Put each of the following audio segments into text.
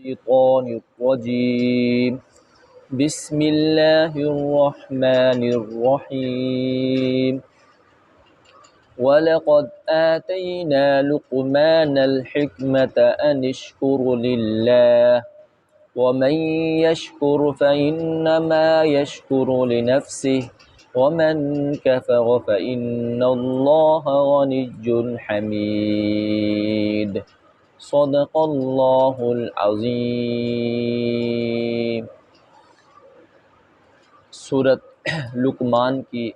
الشيطان الرجيم بسم الله الرحمن الرحيم ولقد آتينا لقمان الحكمة أن اشكر لله ومن يشكر فإنما يشكر لنفسه ومن كفر فإن الله غني حميد صدق اللہ العظیم۔ سورۃ لقمان کی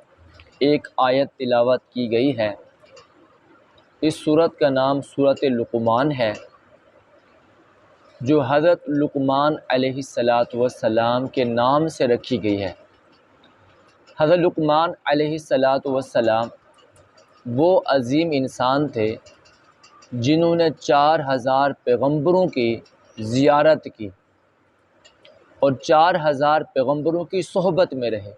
ایک آیت تلاوت کی گئی ہے۔ اس سورت کا نام سورۃ لقمان ہے، جو حضرت لقمان علیہ السلام کے نام سے رکھی گئی ہے۔ حضرت لقمان علیہ السلام وہ عظیم انسان تھے جنہوں نے 4000 پیغمبروں کی زیارت کی اور 4000 پیغمبروں کی صحبت میں رہے،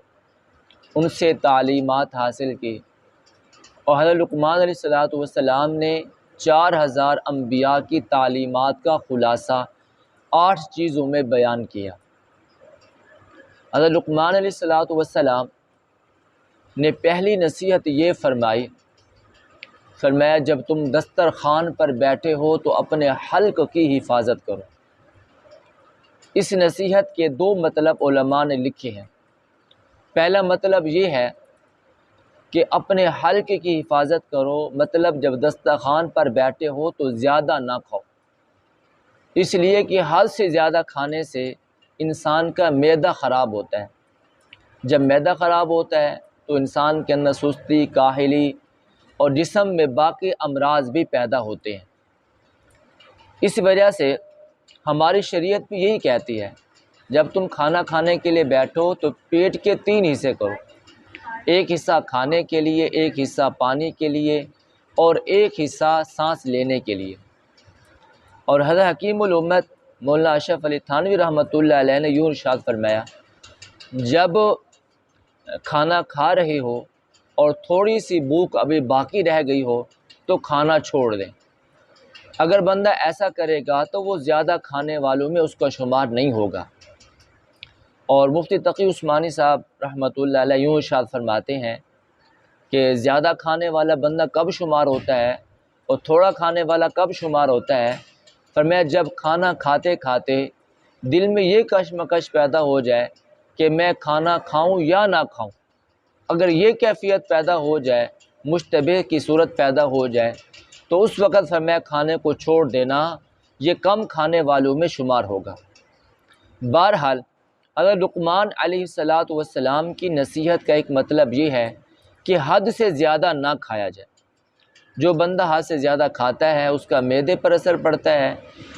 ان سے تعلیمات حاصل کی، اور حضرت لقمان علیہ السلام نے 4000 انبیاء کی تعلیمات کا خلاصہ 8 چیزوں میں بیان کیا۔ حضرت لقمان علیہ السلام نے پہلی نصیحت یہ فرمایا جب تم دسترخوان پر بیٹھے ہو تو اپنے حلق کی حفاظت کرو۔ اس نصیحت کے 2 مطلب علماء نے لکھے ہیں۔ پہلا مطلب یہ ہے کہ اپنے حلق کی حفاظت کرو، مطلب جب دسترخوان پر بیٹھے ہو تو زیادہ نہ کھاؤ، اس لیے کہ حد سے زیادہ کھانے سے انسان کا معدہ خراب ہوتا ہے۔ جب معدہ خراب ہوتا ہے تو انسان کے اندر سستی، کاہلی اور جسم میں باقی امراض بھی پیدا ہوتے ہیں۔ اس وجہ سے ہماری شریعت بھی یہی کہتی ہے، جب تم کھانا کھانے کے لیے بیٹھو تو پیٹ کے 3 حصے کرو، 1 حصہ کھانے کے لیے، 1 حصہ پانی کے لیے اور 1 حصہ سانس لینے کے لیے۔ اور حضرت حکیم الامت مولانا اشرف علی تھانوی رحمۃ اللہ علیہ نے یوں ارشاد فرمایا، جب کھانا کھا رہے ہو اور تھوڑی سی بھوک ابھی باقی رہ گئی ہو تو کھانا چھوڑ دیں۔ اگر بندہ ایسا کرے گا تو وہ زیادہ کھانے والوں میں اس کا شمار نہیں ہوگا۔ اور مفتی تقی عثمانی صاحب رحمۃ اللہ علیہ یوں ارشاد فرماتے ہیں کہ زیادہ کھانے والا بندہ کب شمار ہوتا ہے اور تھوڑا کھانے والا کب شمار ہوتا ہے؟ فرمایا جب کھانا کھاتے کھاتے دل میں یہ کشمکش پیدا ہو جائے کہ میں کھانا کھاؤں یا نہ کھاؤں، اگر یہ کیفیت پیدا ہو جائے، مشتبہ کی صورت پیدا ہو جائے، تو اس وقت فرمایا کھانے کو چھوڑ دینا، یہ کم کھانے والوں میں شمار ہوگا۔ بہرحال اگر لقمان علیہ السلام کی نصیحت کا ایک مطلب یہ ہے کہ حد سے زیادہ نہ کھایا جائے۔ جو بندہ حد سے زیادہ کھاتا ہے اس کا معدے پر اثر پڑتا ہے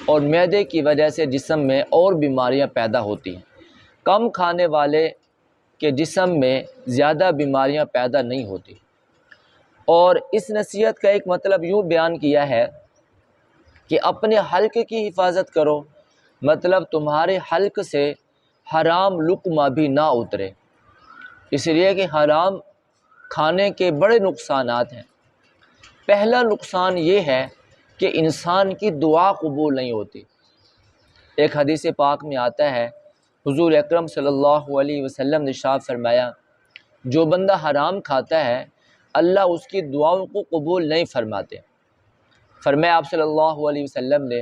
اور معدے کی وجہ سے جسم میں اور بیماریاں پیدا ہوتی ہیں۔ کم کھانے والے کے جسم میں زیادہ بیماریاں پیدا نہیں ہوتی۔ اور اس نصیحت کا ایک مطلب یوں بیان کیا ہے کہ اپنے حلق کی حفاظت کرو، مطلب تمہارے حلق سے حرام لقمہ بھی نہ اترے، اس لیے کہ حرام کھانے کے بڑے نقصانات ہیں۔ پہلا نقصان یہ ہے کہ انسان کی دعا قبول نہیں ہوتی۔ ایک حدیث پاک میں آتا ہے، حضور اکرم صلی اللہ علیہ وسلم نے ارشاد فرمایا، جو بندہ حرام کھاتا ہے اللہ اس کی دعاؤں کو قبول نہیں فرماتے۔ فرمایا آپ صلی اللہ علیہ وسلم نے،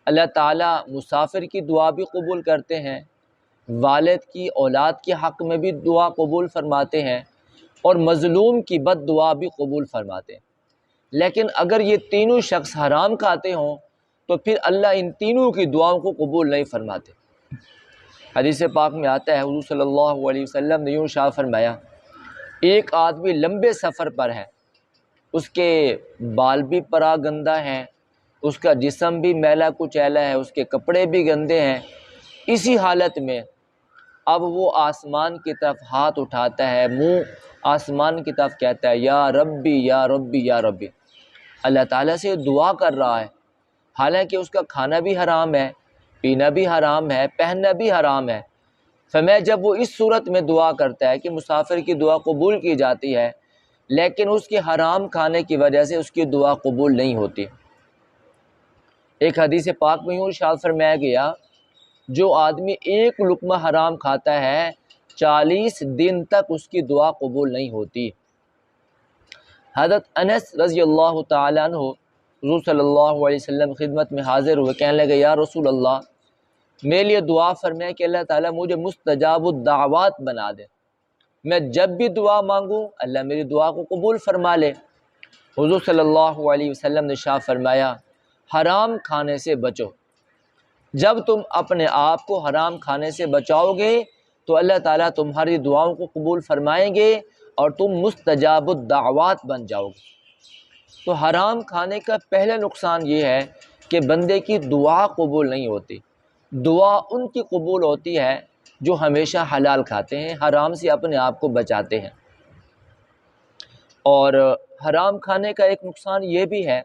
اللہ تعالیٰ مسافر کی دعا بھی قبول کرتے ہیں، والد کی اولاد کے حق میں بھی دعا قبول فرماتے ہیں، اور مظلوم کی بد دعا بھی قبول فرماتے ہیں۔ لیکن اگر یہ تینوں شخص حرام کھاتے ہوں تو پھر اللہ ان تینوں کی دعاؤں کو قبول نہیں فرماتے۔ حدیث پاک میں آتا ہے، حضور صلی اللہ علیہ وسلم نے یوں ارشاد فرمایا، ایک آدمی لمبے سفر پر ہے، اس کے بال بھی پراگندہ ہیں، اس کا جسم بھی میلا کچیلا ہے، اس کے کپڑے بھی گندے ہیں، اسی حالت میں اب وہ آسمان کی طرف ہاتھ اٹھاتا ہے، منہ آسمان کی طرف کہتا ہے، یا ربی یا ربی یا ربی، اللہ تعالیٰ سے دعا کر رہا ہے، حالانکہ اس کا کھانا بھی حرام ہے، پینا بھی حرام ہے، پہننا بھی حرام ہے۔ فرمایا جب وہ اس صورت میں دعا کرتا ہے کہ مسافر کی دعا قبول کی جاتی ہے، لیکن اس کے حرام کھانے کی وجہ سے اس کی دعا قبول نہیں ہوتی۔ ایک حدیث پاک میں یوں ارشاد فرمایا گیا، جو آدمی ایک لقمہ حرام کھاتا ہے 40 دن تک اس کی دعا قبول نہیں ہوتی۔ حضرت انس رضی اللہ تعالیٰ عنہ حضور صلی اللہ علیہ وسلم خدمت میں حاضر ہوئے، کہنے لگے یا رسول اللہ میرے لیے دعا فرمائے کہ اللہ تعالیٰ مجھے مستجاب الدعوات بنا دے، میں جب بھی دعا مانگوں اللہ میری دعا کو قبول فرما لے۔ حضور صلی اللہ علیہ وسلم نے ارشاد فرمایا حرام کھانے سے بچو، جب تم اپنے آپ کو حرام کھانے سے بچاؤ گے تو اللہ تعالیٰ تمہاری دعاؤں کو قبول فرمائیں گے اور تم مستجاب الدعوات بن جاؤ گے۔ تو حرام کھانے کا پہلا نقصان یہ ہے کہ بندے کی دعا قبول نہیں ہوتی۔ دعا ان کی قبول ہوتی ہے جو ہمیشہ حلال کھاتے ہیں، حرام سے اپنے آپ کو بچاتے ہیں۔ اور حرام کھانے کا ایک نقصان یہ بھی ہے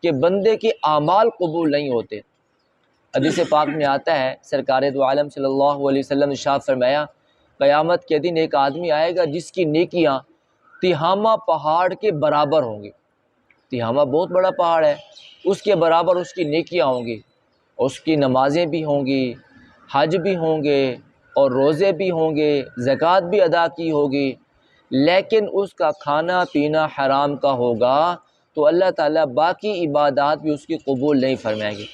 کہ بندے کے اعمال قبول نہیں ہوتے۔ حدیث پاک میں آتا ہے سرکار دو عالم صلی اللہ علیہ وسلم نے ارشاد فرمایا قیامت کے دن ایک آدمی آئے گا جس کی نیکیاں تہامہ پہاڑ کے برابر ہوں گی۔ تہامہ بہت بڑا پہاڑ ہے، اس کے برابر اس کی نیکیاں ہوں گی، اس کی نمازیں بھی ہوں گی، حج بھی ہوں گے اور روزے بھی ہوں گے، زکوٰۃ بھی ادا کی ہوگی، لیکن اس کا کھانا پینا حرام کا ہوگا تو اللہ تعالیٰ باقی عبادات بھی اس کی قبول نہیں فرمائیں گے۔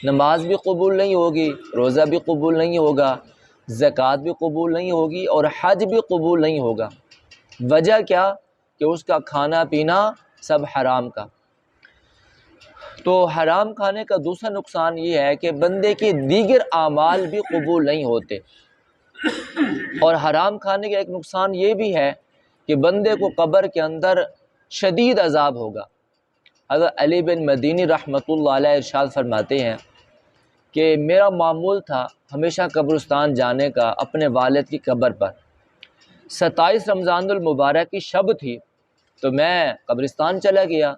نماز بھی قبول نہیں ہوگی، روزہ بھی قبول نہیں ہوگا، زکوٰۃ بھی قبول نہیں ہوگی اور حج بھی قبول نہیں ہوگا۔ وجہ کیا؟ کہ اس کا کھانا پینا سب حرام کا۔ تو حرام کھانے کا دوسرا نقصان یہ ہے کہ بندے کے دیگر اعمال بھی قبول نہیں ہوتے۔ اور حرام کھانے کا ایک نقصان یہ بھی ہے کہ بندے کو قبر کے اندر شدید عذاب ہوگا۔ حضرت علی بن مدینی رحمۃ اللہ علیہ ارشاد فرماتے ہیں کہ میرا معمول تھا ہمیشہ قبرستان جانے کا اپنے والد کی قبر پر۔ 27 رمضان المبارک کی شب تھی تو میں قبرستان چلا گیا،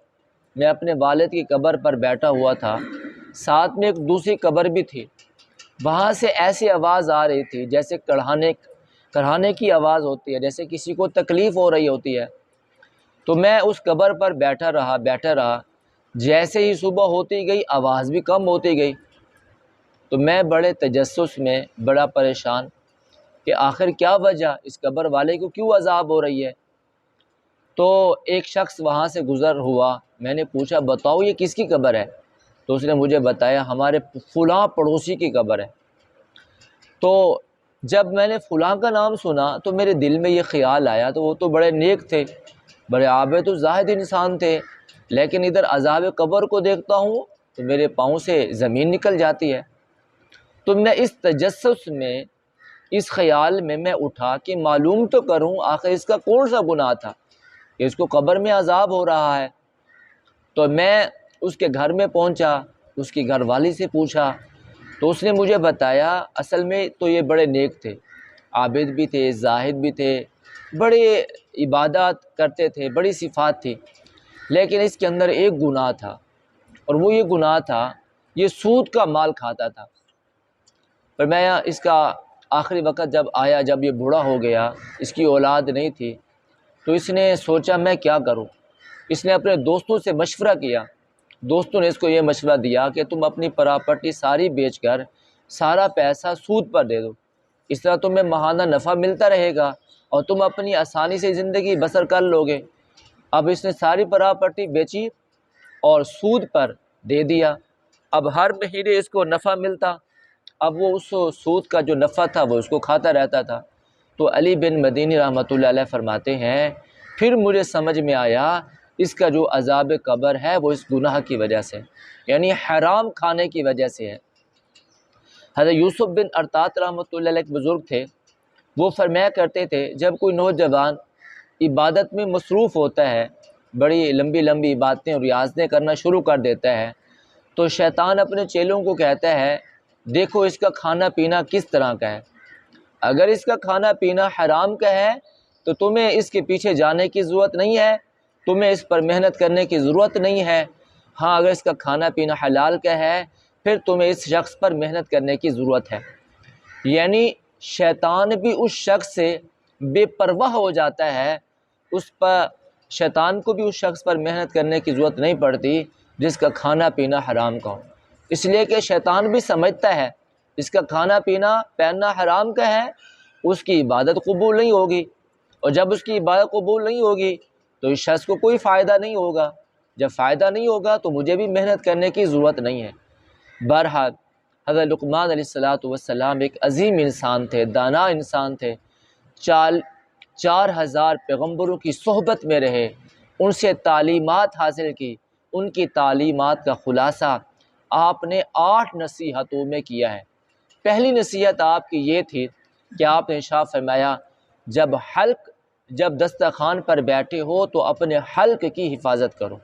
میں اپنے والد کی قبر پر بیٹھا ہوا تھا، ساتھ میں ایک دوسری قبر بھی تھی، وہاں سے ایسی آواز آ رہی تھی جیسے کڑھانے کی آواز ہوتی ہے، جیسے کسی کو تکلیف ہو رہی ہوتی ہے۔ تو میں اس قبر پر بیٹھا رہا، جیسے ہی صبح ہوتی گئی آواز بھی کم ہوتی گئی۔ تو میں بڑے تجسس میں بڑا پریشان کہ آخر کیا وجہ، اس قبر والے کو کیوں عذاب ہو رہی ہے؟ تو ایک شخص وہاں سے گزر ہوا، میں نے پوچھا بتاؤ یہ کس کی قبر ہے؟ تو اس نے مجھے بتایا ہمارے فلاں پڑوسی کی قبر ہے۔ تو جب میں نے فلاں کا نام سنا تو میرے دل میں یہ خیال آیا، تو وہ تو بڑے نیک تھے، بڑے عابد و زاہد انسان تھے، لیکن ادھر عذاب قبر کو دیکھتا ہوں تو میرے پاؤں سے زمین نکل جاتی ہے۔ تو میں اس تجسس میں، اس خیال میں اٹھا کہ معلوم تو کروں آخر اس کا کون سا گناہ تھا کہ اس کو قبر میں عذاب ہو رہا ہے۔ تو میں اس کے گھر میں پہنچا، اس کی گھر والی سے پوچھا تو اس نے مجھے بتایا اصل میں تو یہ بڑے نیک تھے، عابد بھی تھے، زاہد بھی تھے، بڑے عبادات کرتے تھے، بڑی صفات تھی، لیکن اس کے اندر ایک گناہ تھا، اور وہ یہ گناہ تھا یہ سود کا مال کھاتا تھا۔ پر میں اس کا آخری وقت جب آیا، جب یہ بوڑھا ہو گیا، اس کی اولاد نہیں تھی، تو اس نے سوچا میں کیا کروں۔ اس نے اپنے دوستوں سے مشورہ کیا، دوستوں نے اس کو یہ مشورہ دیا کہ تم اپنی پراپرٹی ساری بیچ کر سارا پیسہ سود پر دے دو، اس طرح تمہیں ماہانہ نفع ملتا رہے گا اور تم اپنی آسانی سے زندگی بسر کر لو گے۔ اب اس نے ساری پراپرٹی بیچی اور سود پر دے دیا، اب ہر مہینے اس کو نفع ملتا، اب وہ اس سود کا جو نفع تھا وہ اس کو کھاتا رہتا تھا۔ تو علی بن مدینی رحمۃ اللہ علیہ فرماتے ہیں پھر مجھے سمجھ میں آیا اس کا جو عذاب قبر ہے وہ اس گناہ کی وجہ سے، یعنی حرام کھانے کی وجہ سے ہے۔ حضرت یوسف بن ارطاط رحمۃ اللہ علیہ ایک بزرگ تھے، وہ فرمایا کرتے تھے جب کوئی نوجوان عبادت میں مصروف ہوتا ہے، بڑی لمبی لمبی عبادتیں اور ریاضتیں کرنا شروع کر دیتا ہے، تو شیطان اپنے چیلوں کو کہتا ہے دیکھو اس کا کھانا پینا کس طرح کا ہے، اگر اس کا کھانا پینا حرام کا ہے تو تمہیں اس کے پیچھے جانے کی ضرورت نہیں ہے، تمہیں اس پر محنت کرنے کی ضرورت نہیں ہے۔ ہاں اگر اس کا کھانا پینا حلال کا ہے پھر تمہیں اس شخص پر محنت کرنے کی ضرورت ہے۔ یعنی شیطان بھی اس شخص سے بے پرواہ ہو جاتا ہے، اس پر شیطان کو بھی اس شخص پر محنت کرنے کی ضرورت نہیں پڑتی جس کا کھانا پینا حرام کا ہو۔ اس لیے کہ شیطان بھی سمجھتا ہے اس کا کھانا پینا پہننا حرام کا ہے، اس کی عبادت قبول نہیں ہوگی، اور جب اس کی عبادت قبول نہیں ہوگی تو اس شخص کو کوئی فائدہ نہیں ہوگا، جب فائدہ نہیں ہوگا تو مجھے بھی محنت کرنے کی ضرورت نہیں ہے۔ بہرحال حضرت لقمان علیہ السلام ایک عظیم انسان تھے، دانا انسان تھے، 4000 پیغمبروں کی صحبت میں رہے، ان سے تعلیمات حاصل کی، ان کی تعلیمات کا خلاصہ آپ نے 8 نصیحتوں میں کیا ہے۔ پہلی نصیحت آپ کی یہ تھی کہ آپ نے ارشاد فرمایا جب دسترخوان پر بیٹھے ہو تو اپنے حلق کی حفاظت کرو۔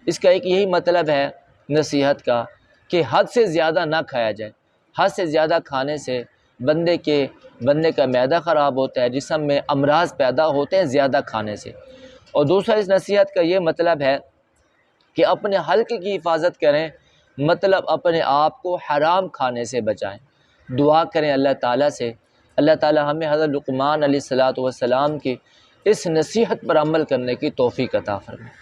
اس کا ایک یہی مطلب ہے نصیحت کا کہ حد سے زیادہ نہ کھایا جائے، حد سے زیادہ کھانے سے بندے کا معدہ خراب ہوتا ہے، جسم میں امراض پیدا ہوتے ہیں زیادہ کھانے سے۔ اور دوسرا اس نصیحت کا یہ مطلب ہے کہ اپنے حلق کی حفاظت کریں، مطلب اپنے آپ کو حرام کھانے سے بچائیں۔ دعا کریں اللہ تعالیٰ سے، اللہ تعالیٰ ہمیں حضرت لقمان علیہ السلام کی اس نصیحت پر عمل کرنے کی توفیق عطا فرمائے۔